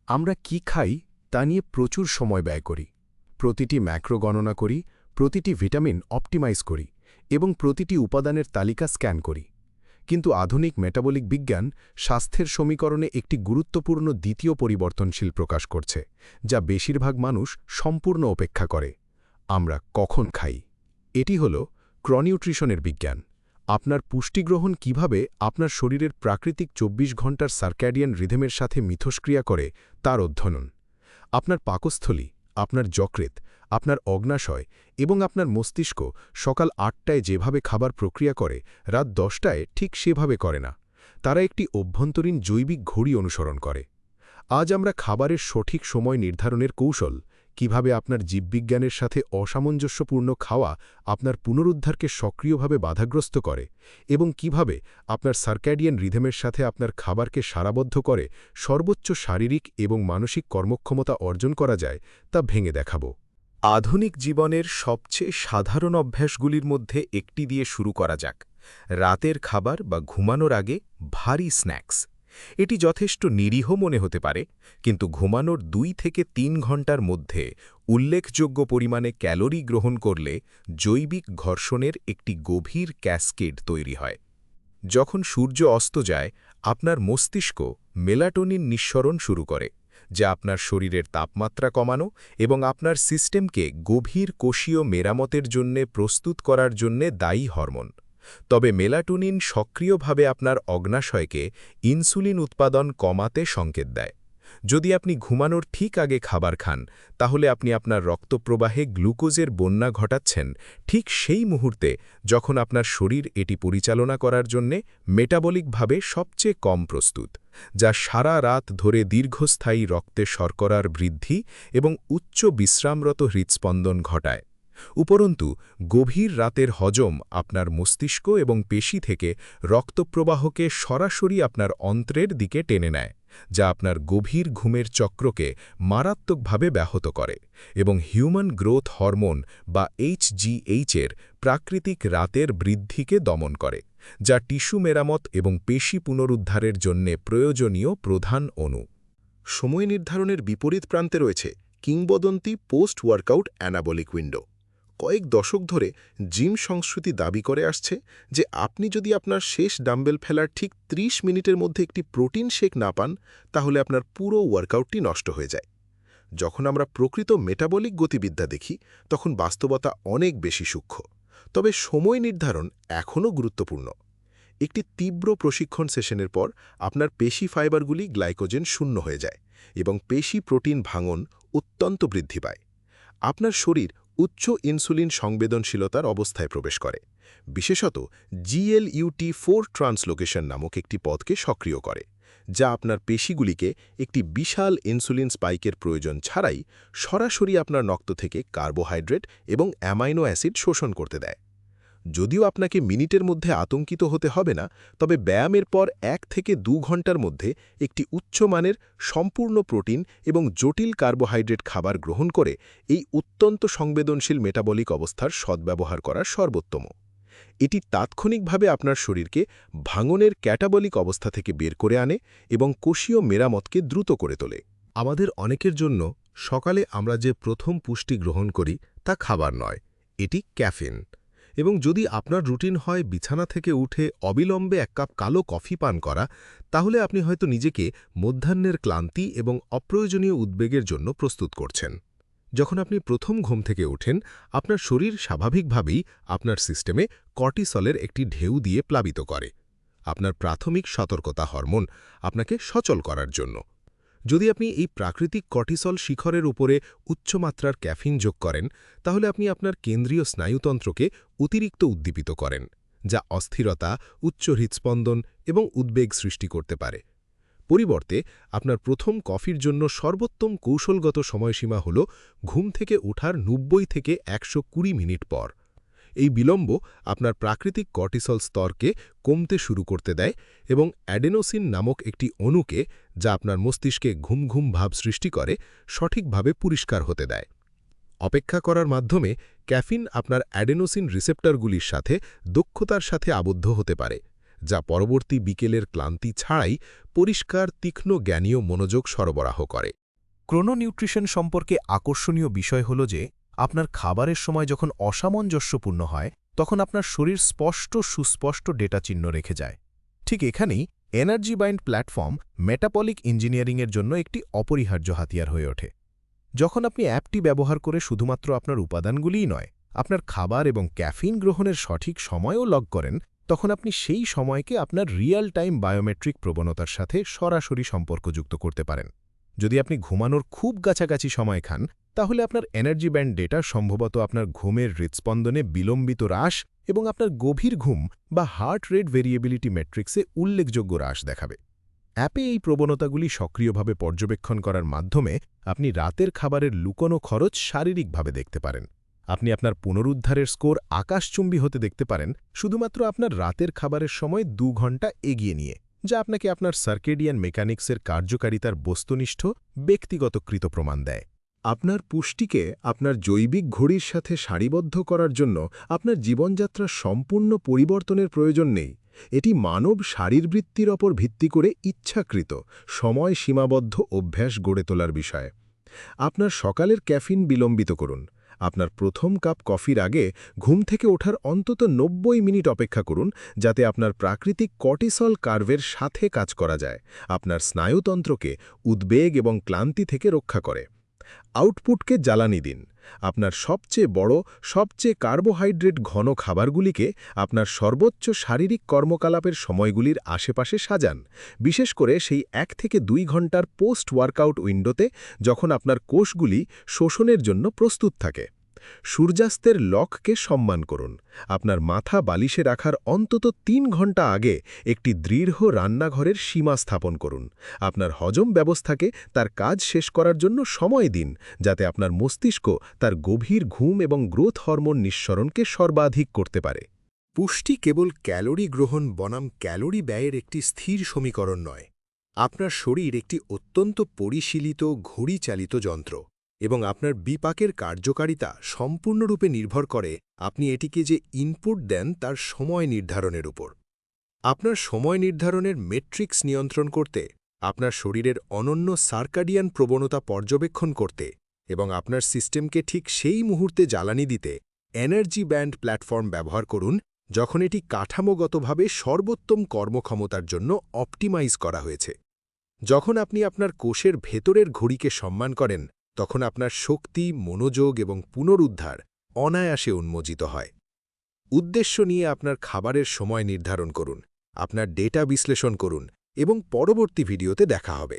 আমরা কি খাই তা নিয়ে প্রচুর সময় ব্যয় করি। প্রতিটি ম্যাক্রো গণনা করি, প্রতিটি ভিটামিন অপটিমাইজ করি এবং প্রতিটি উপাদানের তালিকা স্ক্যান করি। কিন্তু আধুনিক মেটাবলিক বিজ্ঞান স্বাস্থ্যের সমীকরণে একটি গুরুত্বপূর্ণ দ্বিতীয় পরিবর্তনশীল প্রকাশ করছে, যা বেশিরভাগ মানুষ সম্পূর্ণ উপেক্ষা করে। আমরা কখন খাই? এটি হল ক্রনিউট্রিশনের বিজ্ঞান। আপনার পুষ্টিগ্রহণ কিভাবে আপনার শরীরের প্রাকৃতিক ২৪ ঘন্টার সার্ক্যাডিয়ান রিদমের সাথে মিথস্ক্রিয়া করে তার অধ্যয়ন। আপনার পাকস্থলী, আপনার যকৃৎ, আপনার অগ্নাশয় এবং আপনার মস্তিষ্ক সকাল ৮টায় যেভাবে খাবার প্রক্রিয়া করে রাত ১০টায় ঠিক সেভাবে করে না। তারা একটি অভ্যন্তরীণ জৈবিক ঘড়ি অনুসরণ করে। আজ আমরা খাবারের সঠিক সময় নির্ধারণের কৌশল, কিভাবে আপনার জীববিজ্ঞানের সাথে অসামঞ্জস্যপূর্ণ খাওয়া আপনার পুনরুদ্ধারকে সক্রিয়ভাবে বাধাগ্রস্ত করে এবং কিভাবে আপনার সার্ক্যাডিয়ান রিদমের সাথে আপনার খাবারকে সারাবদ্ধ করে সর্বোচ্চ শারীরিক এবং মানসিক কর্মক্ষমতা অর্জন করা যায় তা ভেঙে দেখাব। আধুনিক জীবনের সবচেয়ে সাধারণ অভ্যাসগুলির মধ্যে একটি দিয়ে শুরু করা যাক, রাতের খাবার বা ঘুমানোর আগে ভারী স্ন্যাক্স। এটি যথেষ্ট নিরীহ মনে হতে পারে, কিন্তু ঘুমানোর ২ থেকে ৩ ঘন্টার মধ্যে উল্লেখযোগ্য পরিমাণে ক্যালোরি গ্রহণ করলে জৈবিক ঘর্ষণের একটি গভীর ক্যাসকেড তৈরি হয়। যখন সূর্য অস্ত যায়, আপনার মস্তিষ্ক মেলাটোনিন নিঃসরণ শুরু করে, যা আপনার শরীরের তাপমাত্রা কমানো এবং আপনার সিস্টেমকে গভীর কোষীয় মেরামতের জন্য প্রস্তুত করার জন্য দায়ী হরমোন। তবে মেলাটোনিন সক্রিয়ভাবে আপনার অগ্নাশয়কে ইনসুলিন উৎপাদন কমাতে সংকেত দেয়। যদি আপনি ঘুমানোর ঠিক আগে খাবার খান, তাহলে আপনি আপনার রক্তপ্রবাহে গ্লুকোজের বন্যা ঘটাচ্ছেন ঠিক সেই মুহূর্তে যখন আপনার শরীর এটি পরিচালনা করার জন্য মেটাবলিকভাবে সবচেয়ে কম প্রস্তুত, যা সারা রাত ধরে দীর্ঘস্থায়ী রক্তে শর্করার বৃদ্ধি এবং উচ্চ বিশ্রামরত হৃৎস্পন্দন ঘটায়। উপরন্তু গভীর রাতের হজম আপনার মস্তিষ্ক এবং পেশি থেকে রক্তপ্রবাহকে সরাসরি আপনার অন্ত্রের দিকে টেনে নেয়, যা আপনার গভীর ঘুমের চক্রকে মারাত্মকভাবে ব্যাহত করে এবং হিউম্যান গ্রোথ হরমোন বা HGH-এর প্রাকৃতিক রাতের বৃদ্ধিকে দমন করে, যা টিস্যু মেরামত এবং পেশি পুনরুদ্ধারের জন্য প্রয়োজনীয় প্রধান অণু। সময় নির্ধারণের বিপরীত প্রান্তে রয়েছে কিংবদন্তি পোস্ট ওয়ার্কআউট অ্যানাবলিক উইন্ডো। কয়েক দশক ধরে জিম সংস্কৃতি দাবি করে আসছে যে আপনি যদি আপনার শেষ ডাম্বেল ফেলার ঠিক ৩০ মিনিটের মধ্যে একটি প্রোটিন শেক না পান, তাহলে আপনার পুরো ওয়ার্কআউটটি নষ্ট হয়ে যায়। যখন আমরা প্রকৃত মেটাবলিক গতিবিদ্যা দেখি, তখন বাস্তবতা অনেক বেশি সূক্ষ্ম। তবে সময় নির্ধারণ এখনও গুরুত্বপূর্ণ। একটি তীব্র প্রশিক্ষণ সেশনের পর আপনার পেশি ফাইবারগুলি গ্লাইকোজেন শূন্য হয়ে যায় এবং পেশি প্রোটিন ভাঙন অত্যন্ত বৃদ্ধি পায়। আপনার শরীর উচ্চ ইনসুলিন সংবেদনশীলতার অবস্থায় প্রবেশ করে, বিশেষত GLUT4 ট্রান্সলোকেশন নামক একটি পদকে সক্রিয় করে, যা আপনার পেশিগুলিকে একটি বিশাল ইনসুলিন স্পাইকের প্রয়োজন ছাড়াই সরাসরি আপনার রক্ত থেকে কার্বোহাইড্রেট এবং অ্যামাইনো অ্যাসিড শোষণ করতে দেয়। যদিও আপনাকে মিনিটের মধ্যে আতঙ্কিত হতে হবে না, তবে ব্যায়ামের পর ১ থেকে ২ ঘন্টার মধ্যে একটি উচ্চমানের সম্পূর্ণ প্রোটিন এবং জটিল কার্বোহাইড্রেট খাবার গ্রহণ করে এই অত্যন্ত সংবেদনশীল মেটাবলিক অবস্থার সদ্ব্যবহার করা সর্বোত্তম। এটি তাৎক্ষণিকভাবে আপনার শরীরকে ভাঙনের ক্যাটাবলিক অবস্থা থেকে বের করে আনে এবং কোষীয় মেরামতকে দ্রুত করে তোলে। আমাদের অনেকের জন্য সকালে আমরা যে প্রথম পুষ্টি গ্রহণ করি তা খাবার নয়, এটি ক্যাফিন। এবং যদি আপনার রুটিন হয় বিছানা থেকে উঠে অবিলম্বে ১ কাপ কালো কফি পান করা, তাহলে আপনি হয়তো নিজেকে মধ্যাহ্নের ক্লান্তি এবং অপ্রয়োজনীয় উদ্বেগের জন্য প্রস্তুত করছেন। যখন আপনি প্রথম ঘুম থেকে ওঠেন, আপনার শরীর স্বাভাবিকভাবেই আপনার সিস্টেমে কর্টিসলের একটি ঢেউ দিয়ে প্লাবিত করে, আপনার প্রাথমিক সতর্কতা হরমোন আপনাকে সচল করার জন্য। যদি আপনি এই প্রাকৃতিক কর্টিসল শিখরের উপরে উচ্চমাত্রার ক্যাফিন যোগ করেন, তাহলে আপনি আপনার কেন্দ্রীয় স্নায়ুতন্ত্রকে অতিরিক্ত উদ্দীপিত করেন, যা অস্থিরতা, উচ্চ হৃৎস্পন্দন এবং উদ্বেগ সৃষ্টি করতে পারে। পরিবর্তে আপনার প্রথম কফির জন্য সর্বোত্তম কৌশলগত সময়সীমা হল ঘুম থেকে ওঠার ৯০ থেকে ১২০ মিনিট পর। এই বিলম্ব আপনার প্রাকৃতিক কর্টিসল স্তরকে কমতে শুরু করতে দেয় এবং অ্যাডেনোসিন নামক একটি অণুকে, যা আপনার মস্তিষ্কে ঘুম ঘুম ভাব সৃষ্টি করে, সঠিকভাবে পরিষ্কার হতে দেয়। অপেক্ষা করার মাধ্যমে ক্যাফিন আপনার অ্যাডেনোসিন রিসেপ্টরগুলির সাথে দক্ষতার সাথে আবদ্ধ হতে পারে, যা পরবর্তী বিকেলের ক্লান্তি ছাড়াই পরিষ্কার তীক্ষ্ণ জ্ঞানীয় মনোযোগ সরবরাহ করে। ক্রোনোনিউট্রিশন সম্পর্কে আকর্ষণীয় বিষয় হল যে আপনার খাবারের সময় যখন অসামঞ্জস্যপূর্ণ হয় তখন আপনার শরীর সুস্পষ্ট ডেটা চিহ্ন রেখে যায়। ঠিক এখানেই এনার্জি বাইন্ড প্ল্যাটফর্ম মেটাবলিক ইঞ্জিনিয়ারিংয়ের জন্য একটি অপরিহার্য হাতিয়ার হয়ে ওঠে। যখন আপনি অ্যাপটি ব্যবহার করে শুধুমাত্র আপনার উপাদানগুলিই নয়, আপনার খাবার এবং ক্যাফিন গ্রহণের সঠিক সময়ও লগ করেন, তখন আপনি সেই সময়কে আপনার রিয়েল টাইম বায়োমেট্রিক প্রবণতার সাথে সরাসরি সম্পর্কযুক্ত করতে পারেন। যদি আপনি ঘুমানোর খুব কাছাকাছি সময় খান, তাহলে আপনার এনার্জি ব্যান্ড ডেটা সম্ভবত আপনার ঘুমের হৃৎস্পন্দনে বিলম্বিত হ্রাস এবং আপনার গভীর ঘুম বা হার্ট রেট ভেরিয়েবিলিটি মেট্রিক্সে উল্লেখযোগ্য হ্রাস দেখাবে। অ্যাপে এই প্রবণতাগুলি সক্রিয়ভাবে পর্যবেক্ষণ করার মাধ্যমে আপনি রাতের খাবারের লুকোনো খরচ শারীরিকভাবে দেখতে পারেন। আপনি আপনার পুনরুদ্ধারের স্কোর আকাশচুম্বী হতে দেখতে পারেন শুধুমাত্র আপনার রাতের খাবারের সময় 2 ঘন্টা এগিয়ে নিয়ে, যা আপনাকে আপনার সার্কেডিয়ান মেকানিক্সের কার্যকারিতার বস্তুনিষ্ঠ ব্যক্তিগতকৃত প্রমাণ দেয়। আপনার পুষ্টিকে আপনার জৈবিক ঘড়ির সাথে সারিবদ্ধ করার জন্য আপনার জীবনযাত্রার সম্পূর্ণ পরিবর্তনের প্রয়োজন নেই। এটি মানব শারীরবৃত্তির ওপর ভিত্তি করে ইচ্ছাকৃত সময় সীমাবদ্ধ অভ্যাস গড়ে তোলার বিষয়। আপনার সকালের ক্যাফিন বিলম্বিত করুন। আপনার প্রথম কাপ কফির আগে ঘুম থেকে ওঠার অন্তত 90 মিনিট অপেক্ষা করুন, যাতে আপনার প্রাকৃতিক কর্টিসল কার্ভের সাথে কাজ করা যায়, আপনার স্নায়ুতন্ত্রকে উদ্বেগ এবং ক্লান্তি থেকে রক্ষা করে। আউটপুটকে জ্বালানি দিন। আপনার সবচেয়ে বড়, সবচেয়ে কার্বোহাইড্রেট ঘন খাবারগুলিকে আপনার সর্বোচ্চ শারীরিক কর্মকলাপের সময়গুলির আশেপাশে সাজান, বিশেষ করে সেই 1 থেকে 2 ঘন্টার পোস্ট ওয়ার্কআউট উইন্ডোতে, যখন আপনার কোষগুলি শোষণের জন্য প্রস্তুত থাকে। সূর্যাস্তের লককে সম্মান করুন। আপনার মাথা বালিশে রাখার অন্তত 3 ঘন্টা আগে একটি দৃঢ় রান্নাঘরের সীমা স্থাপন করুন। আপনার হজম ব্যবস্থাকে তার কাজ শেষ করার জন্য সময় দিন, যাতে আপনার মস্তিষ্ক তার গভীর ঘুম এবং গ্রোথ হরমোন নিঃসরণকে সর্বাধিক করতে পারে। পুষ্টি কেবল ক্যালোরি গ্রহণ বনাম ক্যালোরি ব্যয়ের একটি স্থির সমীকরণ নয়। আপনার শরীর একটি অত্যন্ত পরিশীলিত ঘড়িচালিত যন্ত্র, এবং আপনার বিপাকের কার্যকারিতা সম্পূর্ণরূপে নির্ভর করে আপনি এটিকে যে ইনপুট দেন তার সময় নির্ধারণের উপর। আপনার সময় নির্ধারণের মেট্রিক্স নিয়ন্ত্রণ করতে, আপনার শরীরের অনন্য সার্কাডিয়ান প্রবণতা পর্যবেক্ষণ করতে এবং আপনার সিস্টেমকে ঠিক সেই মুহূর্তে জ্বালানি দিতে এনার্জি ব্যান্ড প্ল্যাটফর্ম ব্যবহার করুন, যখন এটি কাঠামোগতভাবে সর্বোত্তম কর্মক্ষমতার জন্য অপটিমাইজ করা হয়েছে। যখন আপনি আপনার কোষের ভেতরের ঘড়িকে সম্মান করেন, তখন আপনার শক্তি, মনোযোগ এবং পুনরুদ্ধার অনায়াসে উন্মোচিত হয়। উদ্দেশ্য নিয়ে আপনার খাবারের সময় নির্ধারণ করুন, আপনার ডেটা বিশ্লেষণ করুন এবং পরবর্তী ভিডিওতে দেখা হবে।